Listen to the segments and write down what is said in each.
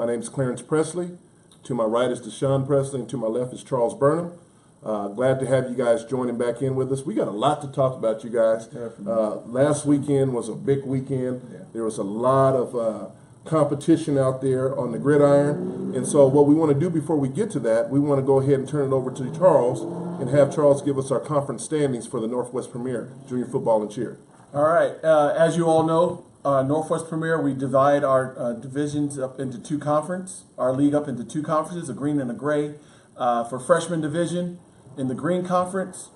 My name is Clarence Presley. To my right is Deshaun Presley, and to my left is Charles Burnham. Glad to have you guys joining back in with us. We got a lot to talk about, you guys. Last weekend was a big weekend. Yeah. There was a lot of competition out there on the gridiron. And so what we want to do before we get to that, we want to go ahead and turn it over to Charles and have Charles give us our conference standings for the Northwest Premier Junior Football and Cheer. All right. As you all know, Northwest Premier, we divide our divisions up into two conferences, our league up into two conferences, a green and a gray. For freshman division, in the green conference,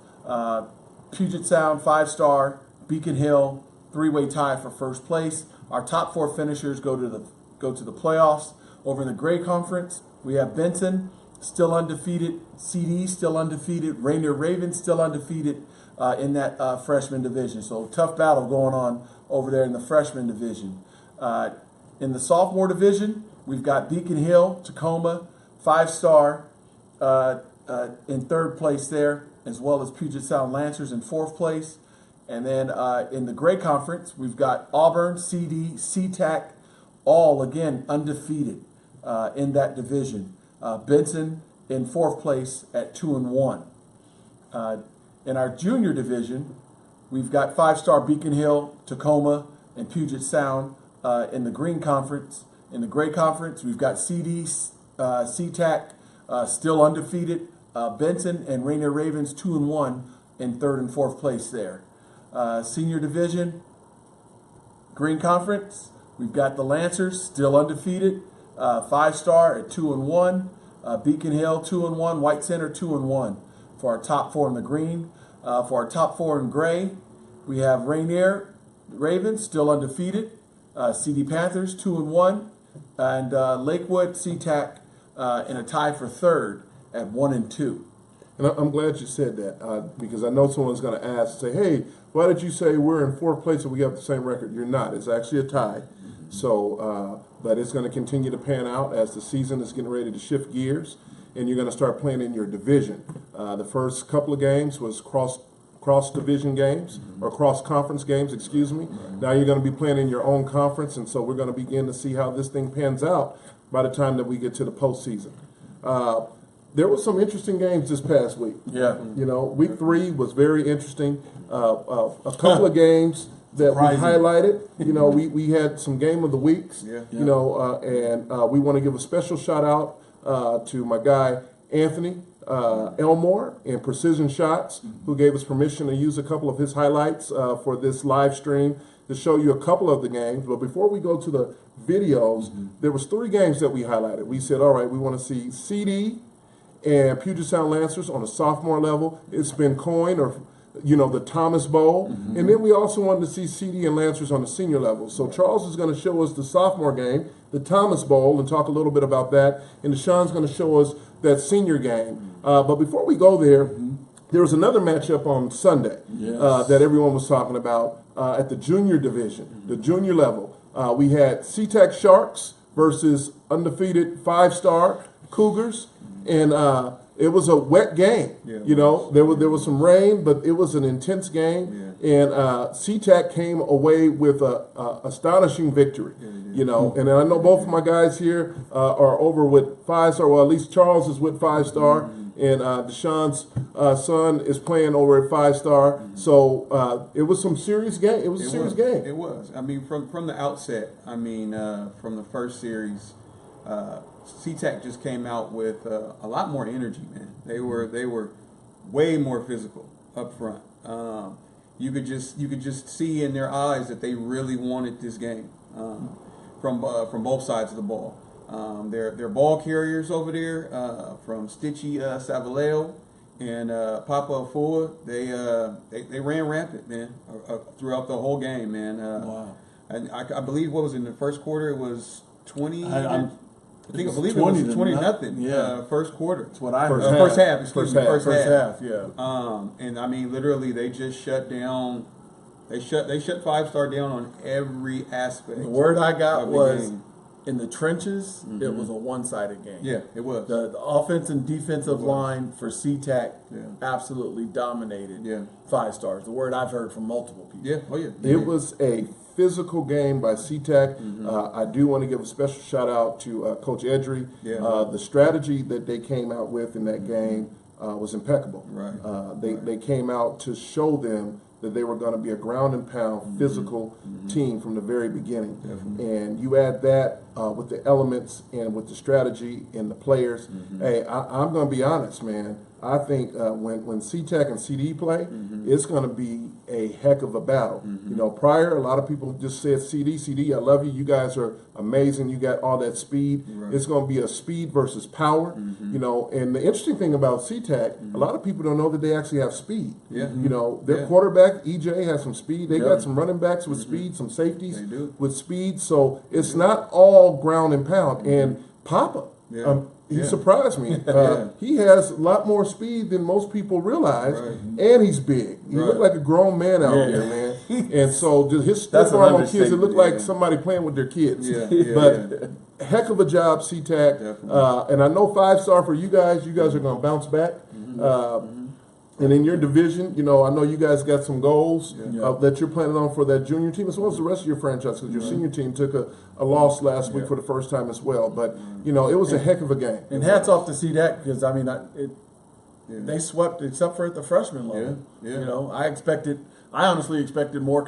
Puget Sound, 5-star, Beacon Hill, three-way tie for first place. Our top four finishers go to the playoffs. Over in the gray conference, we have Benson, still undefeated, CD, still undefeated, Rainier Ravens, still undefeated in that freshman division. So tough battle going on over there in the freshman division. In the sophomore division, we've got Beacon Hill, Tacoma, 5-star in third place there, as well as Puget Sound Lancers in fourth place. And then in the gray conference, we've got Auburn, CD, SeaTac, all again undefeated in that division. Benson in fourth place at 2-1. In our junior division, we've got 5-star Beacon Hill, Tacoma, and Puget Sound in the green conference. In the gray conference, we've got CD, SeaTac, still undefeated. Benson and Rainier Ravens 2-1 in third and fourth place there. Senior division, green conference, we've got the Lancers still undefeated. 5-star at 2-1. Beacon Hill 2-1. White Center 2-1 for our top four in the green. For our top four in gray, we have Rainier Ravens still undefeated. CD Panthers 2-1, and Lakewood SeaTac in a tie for third at 1-2. And I'm glad you said that because I know someone's going to ask, say, hey, why did you say we're in fourth place and we have the same record? You're not. It's actually a tie. So, but it's going to continue to pan out as the season is getting ready to shift gears, and you're going to start playing in your division. The first couple of games was cross division games or cross conference games, excuse me. Now you're going to be playing in your own conference, and so we're going to begin to see how this thing pans out by the time that we get to the postseason. There were some interesting games this past week. Yeah. You know, week 3 was very interesting. A couple of games that we highlighted. You know, we had some game of the weeks. Yeah. You know, and we want to give a special shout out to my guy Anthony Elmore and Precision Shots, who gave us permission to use a couple of his highlights for this live stream to show you a couple of the games. But before we go to the videos, there was 3 games that we highlighted. We said, all right, we want to see CD and Puget Sound Lancers on a sophomore level. It's been coined, or you know, the Thomas Bowl. And then we also wanted to see CD and Lancers on the senior level. So Charles is going to show us the sophomore game, the Thomas Bowl, and talk a little bit about that. And Deshaun's going to show us that senior game. But before we go there, there was another matchup on Sunday that everyone was talking about at the junior division, the junior level. We had SeaTac Sharks versus undefeated 5-star Cougars. And it was a wet game. You know, there was some rain, but it was an intense game. And SeaTac came away with a astonishing victory. You know, and I know both of my guys here are over with 5-star. Well, at least Charles is with 5-star, and Deshaun's son is playing over at 5-star. So it was some serious game. It was a serious game. It was. I mean, from the outset. I mean, from the first series. SeaTac just came out with a lot more energy, man. They were way more physical up front. You could just see in their eyes that they really wanted this game from both sides of the ball. Their ball carriers over there from Stitchy Savaleo and Papa Afua, they ran rampant, man, throughout the whole game, man. Wow. And I believe what was in the first quarter, it was 20. I believe it was 20-0. Yeah, first quarter. That's what I heard. First half. Excuse me. First half. Yeah. And I mean, literally, they just shut down. They shut 5-star down on every aspect. The word I got was in the trenches, it was a one-sided game. Yeah, it was. The offense and defensive line for SeaTac Yeah. absolutely dominated. Yeah. 5 stars. The word I've heard from multiple people. Yeah, oh yeah. It was a physical game by SeaTac. I do want to give a special shout out to Coach Edry. Yeah. The strategy that they came out with in that game was impeccable. Right. They came out to show them that they were going to be a ground and pound physical team from the very beginning. And you add that with the elements and with the strategy and the players. Hey, I'm going to be honest, man. I think when SeaTac and CD play, it's going to be a heck of a battle. You know, prior, a lot of people just said CD, I love you. You guys are amazing. You got all that speed. Right. It's going to be a speed versus power. You know, and the interesting thing about SeaTac, a lot of people don't know that they actually have speed. Yeah. You know, their Yeah. quarterback, EJ, has some speed. They Yeah. got some running backs with speed, some safeties They do. with speed. So it's not all ground and pound. And Papa, Yeah. he Yeah. surprised me. Yeah. He has a lot more speed than most people realize, Right. and he's big. He Right. looked like a grown man out Yeah. there, man. And so just his That's stiff an arm on kids, it understatement, looked like yeah. somebody playing with their kids. Yeah, yeah, But heck of a job, SeaTac. Definitely. And I know 5-star for you guys. You guys are going to bounce back. And in your division, you know, I know you guys got some goals Yeah. that you're planning on for that junior team as well as the rest of your franchise, because your senior team took a loss last week for the first time as well. But, you know, it was a heck of a game. And hats off to SeaTac because, I mean, Yeah. they swept except for at the freshman level. Yeah, yeah. You know, I honestly expected more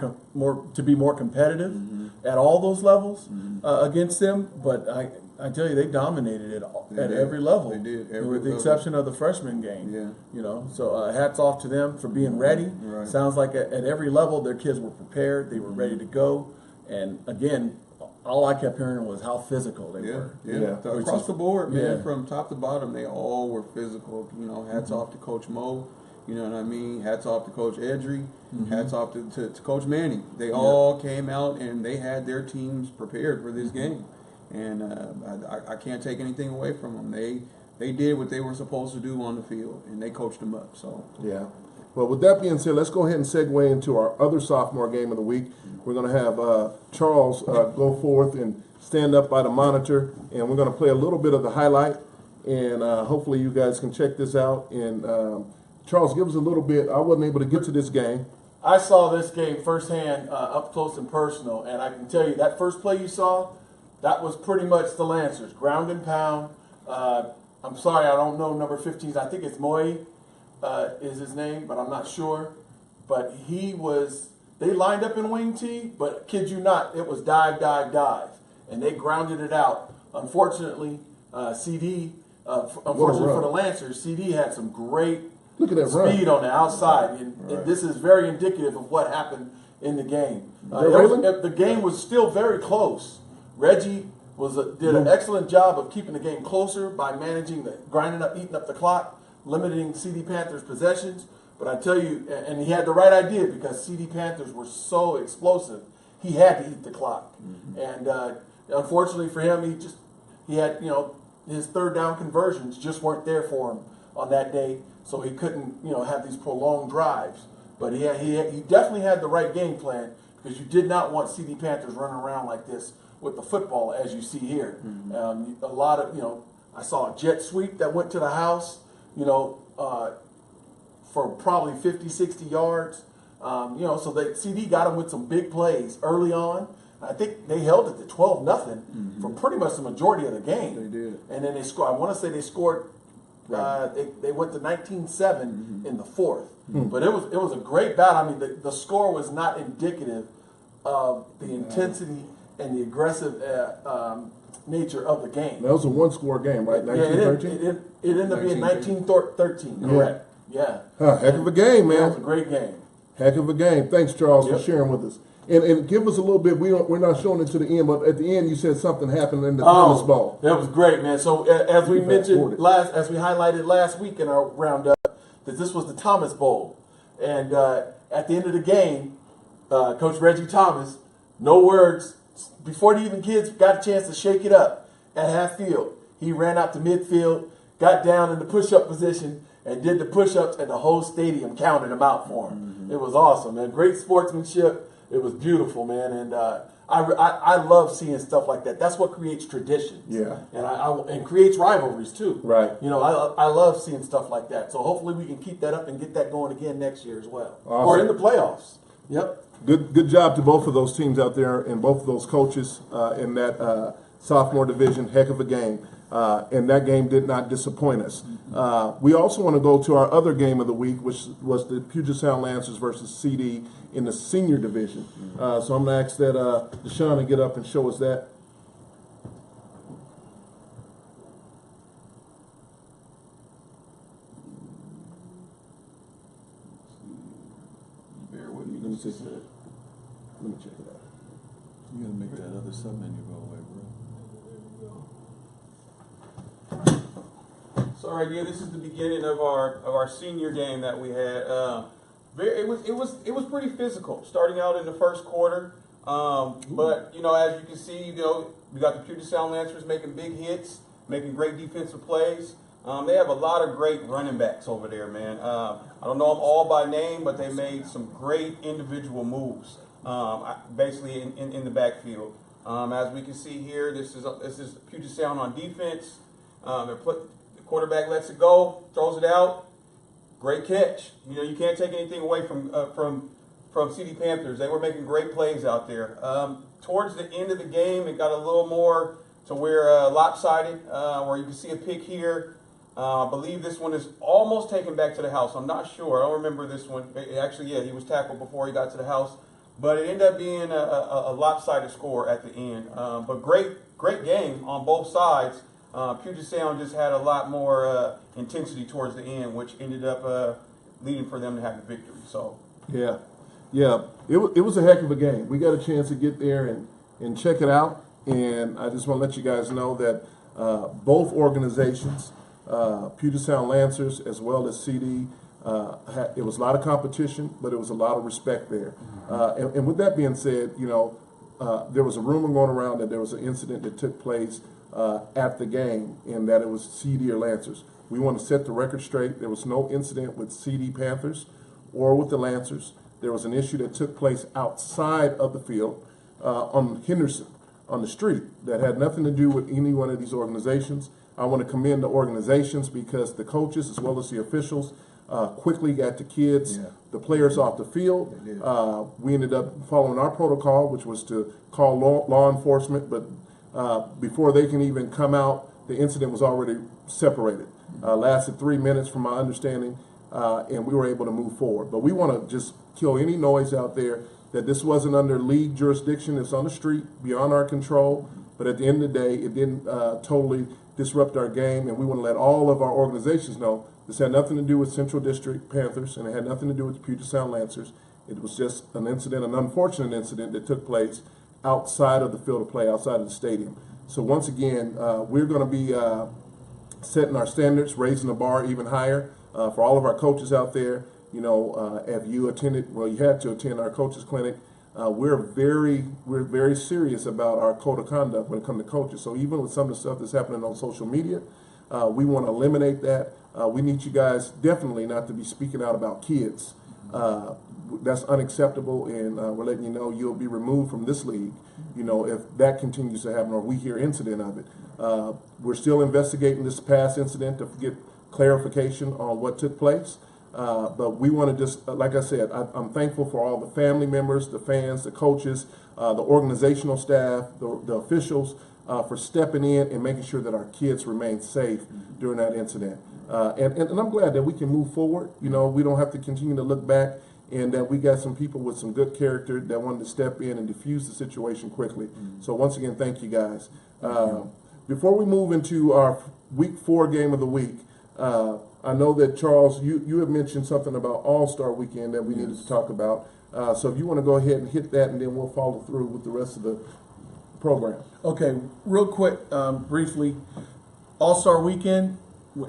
to be more competitive at all those levels against them, but I tell you, they dominated it They at did. every level. They did, every with the level. exception of the freshman game. Yeah. You know, so hats off to them for being ready. Right. Sounds like at every level, their kids were prepared. They were ready to go. And again, all I kept hearing was how physical they Yeah, were. yeah. Yeah. Across the board, man, Yeah. from top to bottom, they all were physical. You know, hats off to Coach Mo. You know what I mean? Hats off to Coach Edry. Hats off to Coach Manning. They all came out and they had their teams prepared for this game. And I can't take anything away from them. They did what they were supposed to do on the field, and they coached them up. So Yeah. Well, with that being said, let's go ahead and segue into our other sophomore game of the week. We're going to have Charles go forth and stand up by the monitor, and we're going to play a little bit of the highlight, and hopefully you guys can check this out. And Charles, give us a little bit. I wasn't able to get to this game. I saw this game firsthand, up close and personal, and I can tell you that first play you saw, that was pretty much the Lancers, ground and pound. I'm sorry, I don't know number 15. I think it's Moy is his name, but I'm not sure. But they lined up in wing T, but kid you not, it was dive, dive, dive, and they grounded it out. Unfortunately, CD, unfortunately run. for the Lancers, CD had some great Look at that run. speed on the outside, and this is very indicative of what happened in the game. The game was still very close. Reggie did an excellent job of keeping the game closer by managing grinding up, eating up the clock, limiting CD Panthers' possessions. But I tell you, and he had the right idea because CD Panthers were so explosive, he had to eat the clock. And unfortunately for him, he had his third down conversions just weren't there for him on that day. So he couldn't, have these prolonged drives. But he definitely had the right game plan because you did not want CD Panthers running around like this with the football as you see here. A lot of, I saw a jet sweep that went to the house, for probably 50, 60 yards. So the CD got him with some big plays early on. I think they held it to 12-0 for pretty much the majority of the game. They did. And then they scored. I want to say they scored. They went to 19-7 in the fourth. But it was a great battle. I mean, the score was not indicative of the intensity and the aggressive nature of the game. That was a one-score game, right? 19-13? It ended up being 19-13. Correct. Yeah. Heck of a game, It man. was a great game. Heck of a game. Thanks, Charles, for Yep. sharing with us. And give us a little bit. We're not showing it to the end, but at the end you said something happened in the Thomas Bowl. That was great, man. So as we mentioned fast-forwarded. as we highlighted last week in our roundup, that this was the Thomas Bowl, and at the end of the game, Coach Reggie Thomas, no words before the even kids got a chance to shake it up at half field. He ran out to midfield, got down in the push-up position, and did the push-ups, and the whole stadium counted him out for him. It was awesome, man. Great sportsmanship. It was beautiful, man, and I love seeing stuff like that. That's what creates traditions. Yeah. And creates rivalries too. Right. You know, I love seeing stuff like that. So hopefully we can keep that up and get that going again next year as well, Awesome. or in the playoffs. Yep. Good job to both of those teams out there and both of those coaches in that sophomore division. Heck of a game. And that game did not disappoint us. We also want to go to our other game of the week, which was the Puget Sound Lancers versus CD in the senior division. So I'm going to ask that Deshaun to get up and show us that. Bear with me. Let me see. Let me check it out. You gotta make that other sub menu go away, bro. So all right, yeah, this is the beginning of our senior game that we had. It was pretty physical, starting out in the first quarter. But you know, as you can see, you know, we got the Puget Sound Lancers making big hits, making great defensive plays. They have a lot of great running backs over there, man. I don't know them all by name, but they made some great individual moves, basically in the backfield. As we can see here, this is Puget Sound on defense. The quarterback lets it go, throws it out. Great catch. You know, you can't take anything away from CD Panthers. They were making great plays out there. Towards the end of the game, it got a little more to where lopsided, where you can see a pick here. I believe this one is almost taken back to the house. I'm not sure. I don't remember this one. Actually, yeah, he was tackled before he got to the house. But it ended up being a lopsided score at the end. But great game on both sides. Puget Sound just had a lot more intensity towards the end, which ended up leading for them to have the victory. So Yeah. It was a heck of a game. We got a chance to get there and check it out. And I just want to let you guys know that both organizations, Puget Sound Lancers as well as CD, it was a lot of competition, but it was a lot of respect there. And with that being said, you know, there was a rumor going around that there was an incident that took place at the game, and that it was CD or Lancers. We want to set the record straight. There was no incident with CD Panthers or with the Lancers. There was an issue that took place outside of the field on Henderson, on the street, that had nothing to do with any one of these organizations. I want to commend the organizations because the coaches as well as the officials quickly got the kids, the players off the field. We ended up following our protocol, which was to call law enforcement, but before they can even come out, the incident was already separated. Lasted 3 minutes from my understanding, and we were able to move forward. But we want to just kill any noise out there that this wasn't under league jurisdiction. It's on the street, beyond our control. But at the end of the day, it didn't totally disrupt our game, and we want to let all of our organizations know this had nothing to do with Central District Panthers, and it had nothing to do with the Puget Sound Lancers. It was just an incident, an unfortunate incident that took place outside of the field of play, outside of the stadium. So once again, we're going to be setting our standards, raising the bar even higher for all of our coaches out there. You know, if you attended, well, you had to attend our coaches clinic. We're very serious about our code of conduct when it comes to coaches. So even with some of the stuff that's happening on social media, we want to eliminate that. We need you guys definitely not to be speaking out about kids. That's unacceptable, and we're letting you know you'll be removed from this league, you know, if that continues to happen or we hear incident of it. We're still investigating this past incident to get clarification on what took place. But we want to just, like I said, I'm thankful for all the family members, the fans, the coaches, the organizational staff, the officials for stepping in and making sure that our kids remain safe during that incident. And I'm glad that we can move forward. You know, we don't have to continue to look back, and that we got some people with some good character that wanted to step in and diffuse the situation quickly. So once again, thank you guys. Before we move into our week 4 game of the week, I know that Charles, you have mentioned something about All-Star Weekend that we needed to talk about. So if you want to go ahead and hit that, and then we'll follow through with the rest of the program. Okay, real quick, briefly, All-Star Weekend,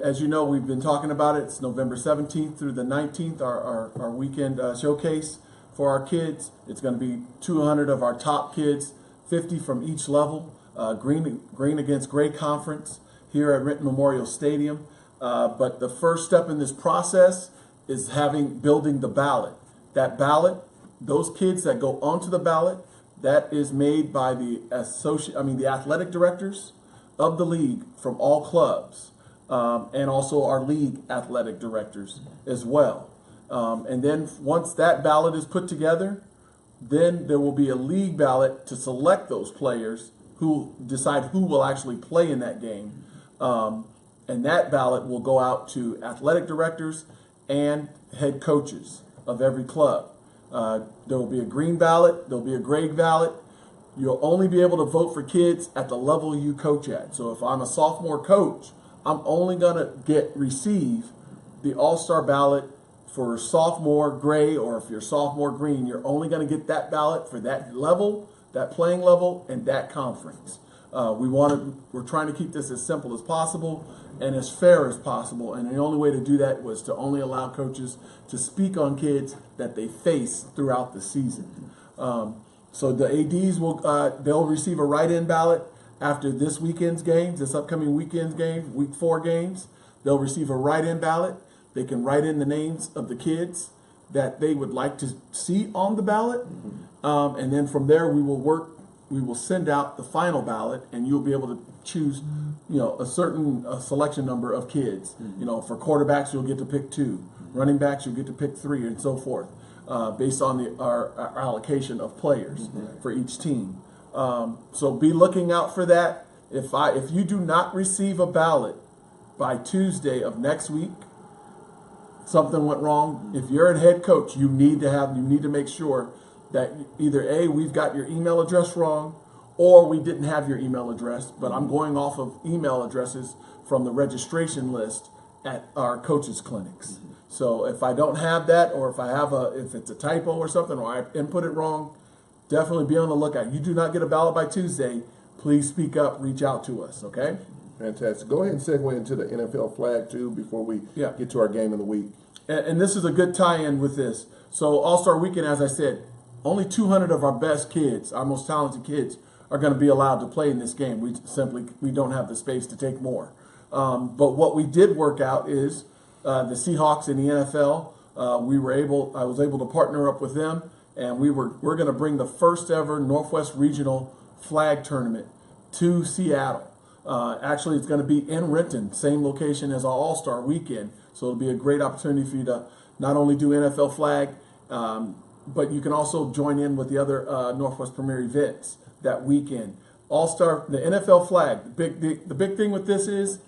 as you know, we've been talking about it. It's November 17th through the 19th, our weekend showcase for our kids. It's going to be 200 of our top kids, 50 from each level, Green against Gray Conference here at Renton Memorial Stadium. But the first step in this process is building the ballot. That ballot those kids that go onto the ballot, that is made by the athletic directors of the league from all clubs, and also our league athletic directors as well. And then once that ballot is put together, then there will be a league ballot to select those players who decide who will actually play in that game. And that ballot will go out to athletic directors and head coaches of every club. There will be a green ballot, there'll be a gray ballot. You'll only be able to vote for kids at the level you coach at. So if I'm a sophomore coach, I'm only gonna receive the all-star ballot for sophomore gray, or if you're sophomore green, you're only gonna get that ballot for that level, that playing level, and that conference. We're trying to keep this as simple as possible and as fair as possible. And the only way to do that was to only allow coaches to speak on kids that they face throughout the season. So the ADs they'll receive a write-in ballot after this weekend's games, this upcoming weekend's game, week 4 games. They'll receive a write-in ballot. They can write in the names of the kids that they would like to see on the ballot. And then from there we will send out the final ballot, and you'll be able to choose, a selection number of kids. For quarterbacks, you'll get to pick 2. Running backs, you'll get to pick 3, and so forth, based on our allocation of players for each team. So be looking out for that. If you do not receive a ballot by Tuesday of next week, something went wrong. If you're a head coach, you need to make sure that either A, we've got your email address wrong, or we didn't have your email address, but I'm going off of email addresses from the registration list at our coaches clinics. So if I don't have that, or if it's a typo or something, or I input it wrong, definitely be on the lookout. You do not get a ballot by Tuesday, please speak up, reach out to us, okay? Fantastic. Go ahead and segue into the NFL flag too before we get to our game of the week. And this is a good tie-in with this. So All-Star Weekend, as I said, only 200 of our best kids, our most talented kids, are going to be allowed to play in this game. We don't have the space to take more. But what we did work out is the Seahawks in the NFL. I was able to partner up with them, and we're going to bring the first ever Northwest Regional Flag Tournament to Seattle. Actually, it's going to be in Renton, same location as our All-Star Weekend. So it'll be a great opportunity for you to not only do NFL flag, but you can also join in with the other Northwest Premier events that weekend. All-Star, the NFL flag. The big thing with this is,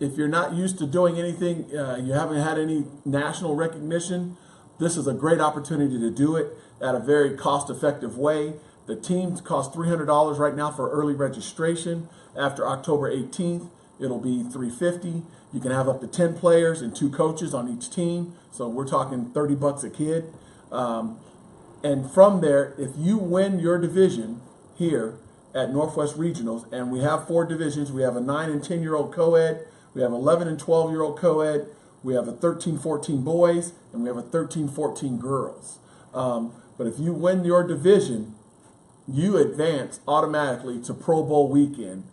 if you're not used to doing anything, you haven't had any national recognition, this is a great opportunity to do it at a very cost-effective way. The teams cost $300 right now for early registration. After October 18th, it'll be $350. You can have up to 10 players and 2 coaches on each team. So we're talking $30 a kid. And from there, if you win your division here at Northwest Regionals, and we have 4 divisions, we have a 9 and 10-year-old co-ed, we have 11 and 12-year-old co-ed, we have a 13-14 boys, and we have a 13-14 girls. But if you win your division, you advance automatically to Pro Bowl weekend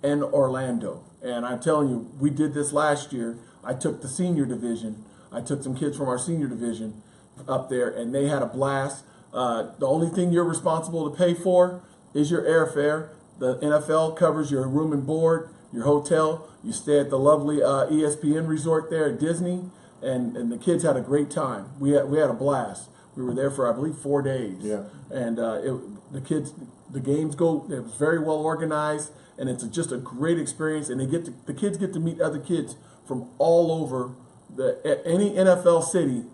in Orlando. And I'm telling you, we did this last year. I took the senior division. I took some kids from our senior division up there, and they had a blast. The only thing you're responsible to pay for is your airfare. The NFL covers your room and board, your hotel. You stay at the lovely ESPN resort there at Disney, and the kids had a great time. We had a blast. We were there for, I believe, 4 days. Yeah. And the games go. It was very well organized, and it's just a great experience. And the kids get to meet other kids from all over any NFL city.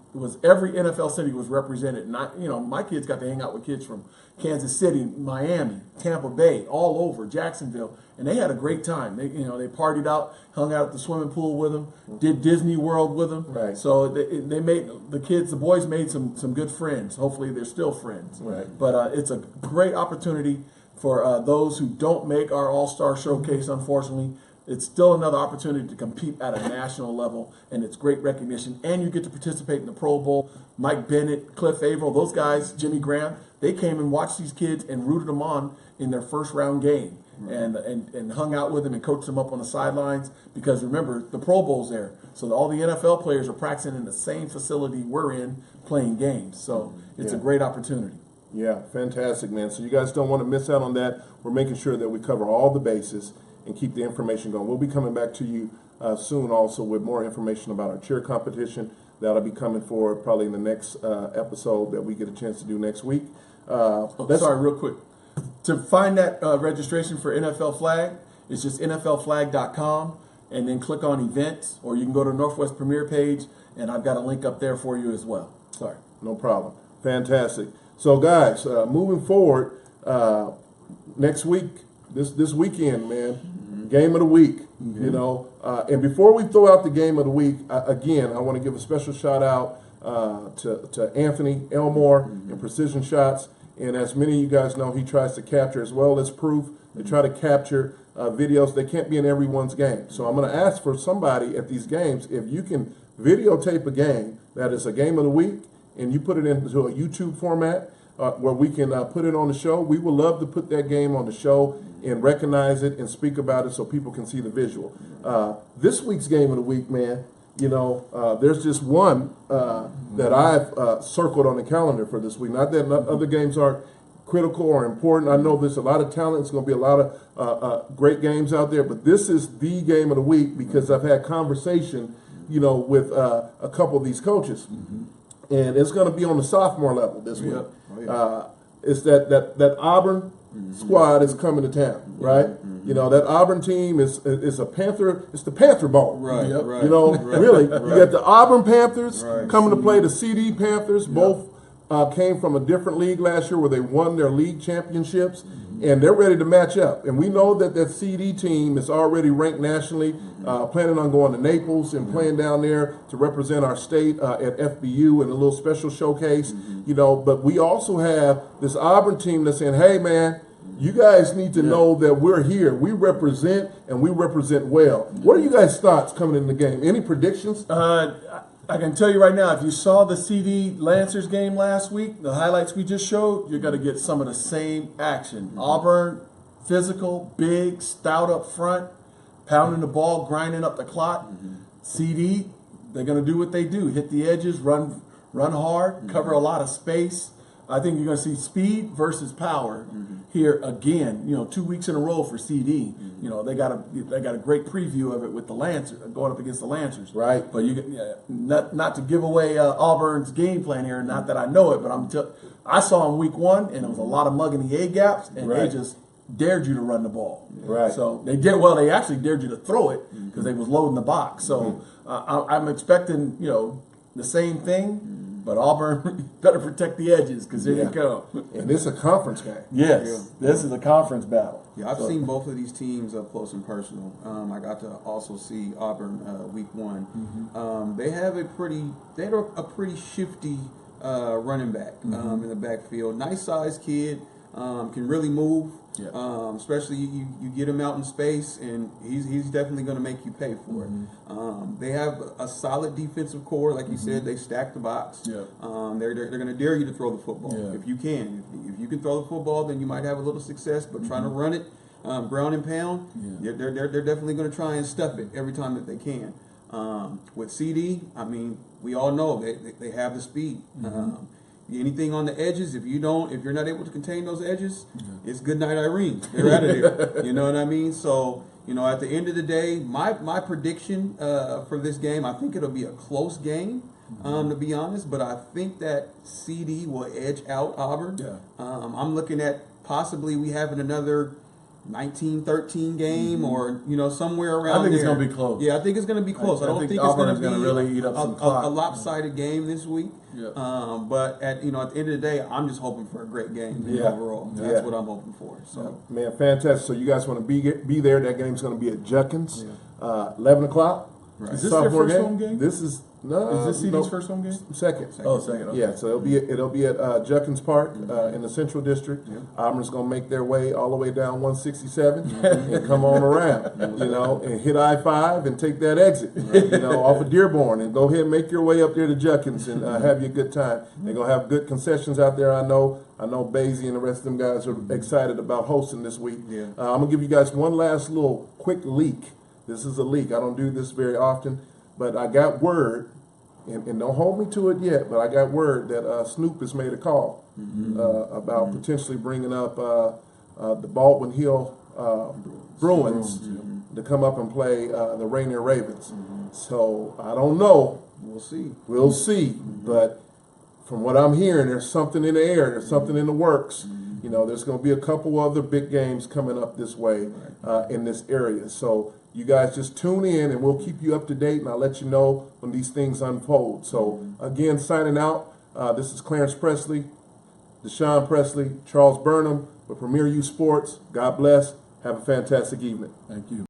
Every NFL city was represented. My kids got to hang out with kids from Kansas City, Miami, Tampa Bay, all over, Jacksonville, and they had a great time. They partied out, hung out at the swimming pool with them, did Disney World with them. Right. So the boys made some good friends. Hopefully they're still friends. Right. But it's a great opportunity for those who don't make our All-Star Showcase, unfortunately. It's still another opportunity to compete at a national level, and it's great recognition. And you get to participate in the Pro Bowl. Mike Bennett, Cliff Averill, those guys, Jimmy Graham, they came and watched these kids and rooted them on in their first round game. and hung out with him and coached him up on the sidelines. Because remember, the Pro Bowl's there, so all the NFL players are practicing in the same facility we're in, playing games. So it's a great opportunity. Yeah, fantastic, man. So you guys don't want to miss out on that. We're making sure that we cover all the bases and keep the information going. We'll be coming back to you soon also with more information about our cheer competition. That'll be coming forward probably in the next episode that we get a chance to do next week. Sorry, real quick. To find that registration for NFL Flag, it's just NFLflag.com, and then click on events, or you can go to Northwest Premier page, and I've got a link up there for you as well. Sorry. No problem. Fantastic. So, guys, moving forward, next week, this weekend, man, game of the week. You know, and before we throw out the game of the week, again, I want to give a special shout out to Anthony Elmore and Precision Shots. And as many of you guys know, he tries to capture as well as proof. They try to capture videos. They can't be in everyone's game. So I'm going to ask for somebody at these games, if you can videotape a game that is a game of the week and you put it into a YouTube format where we can put it on the show, we would love to put that game on the show and recognize it and speak about it so people can see the visual. This week's game of the week, man, you know, there's just one that I've circled on the calendar for this week. Not that other games aren't critical or important. I know there's a lot of talent. It's going to be a lot of great games out there, but this is the game of the week because I've had conversation, you know, with a couple of these coaches, and it's going to be on the sophomore level this week. It's that Auburn squad is coming to town, right? You know, that Auburn team is a Panther. It's the Panther Bowl, Right, right. You know, really, you got the Auburn Panthers Right. coming to play the CD Panthers. Both came from a different league last year where they won their league championships, and they're ready to match up. And we know that CD team is already ranked nationally, planning on going to Naples and playing down there to represent our state at FBU in a little special showcase. You know, but we also have this Auburn team that's saying, hey, man, you guys need to know that we're here. We represent, and we represent well. What are you guys' thoughts coming in the game? Any predictions? I can tell you right now, if you saw the CD Lancers game last week, the highlights we just showed, you're going to get some of the same action. Auburn, physical, big, stout up front, pounding the ball, grinding up the clock. CD, they're going to do what they do, hit the edges, run hard, cover a lot of space. I think you're going to see speed versus power here again. You know, 2 weeks in a row for CD. You know, they got a great preview of it with the Lancers going up against the Lancers. Right. But not to give away Auburn's game plan here. Not that I know it, but I saw in week one, and it was a lot of mugging the A gaps, and they just dared you to run the ball. Right. So they did well. They actually dared you to throw it because they was loading the box. So I'm expecting the same thing. But Auburn better protect the edges because here they come. And this is a conference game. Yes, this is a conference battle. Yeah, I've seen both of these teams up close and personal. I got to also see Auburn week one. They had a pretty shifty running back in the backfield. Nice sized kid, can really move. Yeah. Especially you get him out in space, and he's definitely going to make you pay for it. They have a solid defensive core, like you said. They stack the box. Yeah. They're going to dare you to throw the football if you can. If you can throw the football, then you might have a little success. But trying to run it, ground and pound, they're definitely going to try and stuff it every time that they can. With CD, I mean, we all know they have the speed. Anything on the edges, if you're not able to contain those edges, it's good night, Irene. They're out of there. You know what I mean? So, at the end of the day, my prediction for this game, I think it'll be a close game, to be honest. But I think that CD will edge out Auburn. Yeah. I'm looking at possibly we having another 19-13 game or somewhere around there. I think it's going to be close. Yeah, I think it's going to be close. I don't think it's Auburn's going to be really eat up some clock. a lopsided game this week. Yeah. But at the end of the day, I'm just hoping for a great game overall. That's what I'm hoping for. So man, fantastic. So you guys want to be there? That game's going to be at Judkins, 11 o'clock. Right. Is this their first home game? This is Is this CD's first home game? Second. Oh, second. Okay. Yeah, so it'll be at Judkins Park in the Central District. Auburn's gonna make their way all the way down 167 and come on around, and hit I-5 and take that exit, off of Dearborn, and go ahead and make your way up there to Judkins and have you a good time. They're gonna have good concessions out there, I know. I know Basie and the rest of them guys are excited about hosting this week. Yeah. I'm gonna give you guys one last little quick leak. This is a leak. I don't do this very often, but I got word, and don't hold me to it yet, but I got word that Snoop has made a call about potentially bringing up the Baldwin Hill Bruins to come up and play the Rainier Ravens. So I don't know. We'll see. We'll see. But from what I'm hearing, there's something in the air. There's something in the works. You know, there's going to be a couple other big games coming up this way in this area. So you guys just tune in, and we'll keep you up to date, and I'll let you know when these things unfold. So again, signing out. This is Clarence Presley, Deshaun Presley, Charles Burnham with Premier U Sports. God bless. Have a fantastic evening. Thank you.